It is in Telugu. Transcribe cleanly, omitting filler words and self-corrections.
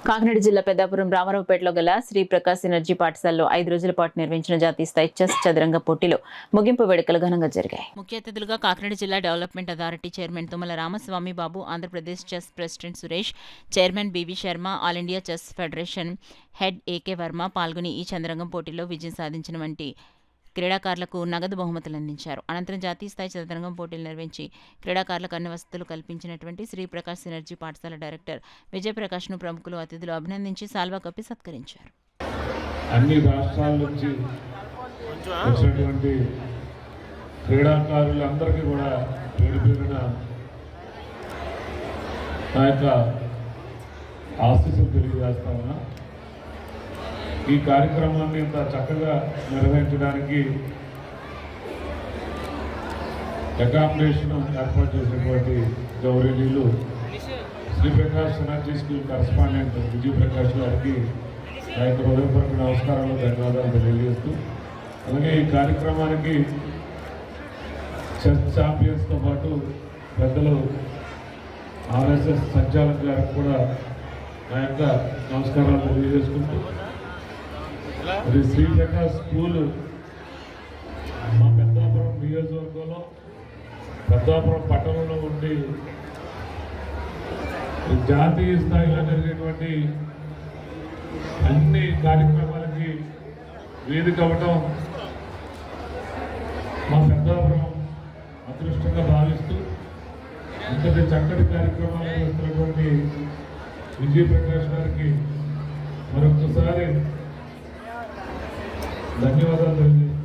కాకినాడ జిల్లా పెద్దాపురం రామారావుపేటలో గల శ్రీ ప్రకాశ్ ఎనర్జీ పాఠశాలలో 5 రోజుల పాటు నిర్వహించిన జాతీయ స్థాయి చెస్ చదరంగ పోటీలో ముగింపు వేడుకలు ఘనంగా జరిగాయి. ముఖ్య అతిథులుగా కాకినాడ జిల్లా development authority chairman Tummala Ramaswamy Babu, Andhra Pradesh chess president Suresh, chairman BV Sharma, all India chess federation head AK Varma పాల్గొని ఈ చదరంగం పోటీలో విజయం సాధించిన వంటి క్రీడాకారులకు నగదు బహుమతులు అందించారు. అనంతరం జాతీయ స్థాయి చదరంగం పోటీలు నిర్వహించి క్రీడాకారులకు అన్ని వసతులు కల్పించినటువంటి శ్రీ ప్రకాశ్ ఎనర్జీ పాఠశాల డైరెక్టర్ విజయప్రకాష్ను ప్రముఖులు అతిథులు అభినందించి సాల్వా కప్పి సత్కరించారు. అన్ని రాష్ట్రాల నుంచి వచ్చినటువంటి క్రీడాకారులందరికీ కూడా పేరు పేరున నా యొక్క ఆశీస్సులు తెలియజేస్తా ఉన్నా. ఈ కార్యక్రమాన్ని ఇంత చక్కగా నిర్వహించడానికి అకామిడేషన్ ఏర్పాటు చేసినటువంటి గౌరవనీయులు Shri Prakash energy school correspondent Vijayprakash గారికి నా యొక్క హృదయపూర్వక నమస్కారాలు, ధన్యవాదాలు తెలియజేస్తూ, అలాగే ఈ కార్యక్రమానికి చెస్ ఛాంపియన్స్తో పాటు పెద్దలు ఆర్ఎస్ఎస్ సంచాలక్ గారికి కూడా నా యొక్క నమస్కారాలు తెలియజేసుకుంటూ, మరి శ్రీ ప్రకాశ్ స్కూల్ మా పెద్దాపురం నియోజకవర్గంలో పెద్దాపురం పట్టణంలో ఉండి జాతీయ స్థాయిలో జరిగేటువంటి అన్ని కార్యక్రమాలకి వేదిక అవ్వటం మా పెద్దాపురం అదృష్టంగా భావిస్తూ ఇంతటి చక్కటి కార్యక్రమాలు చేస్తున్నటువంటి విజయప్రకాష్ గారికి మరొకసారి ధన్యవాదాలు తెలియజేస్తున్నాను.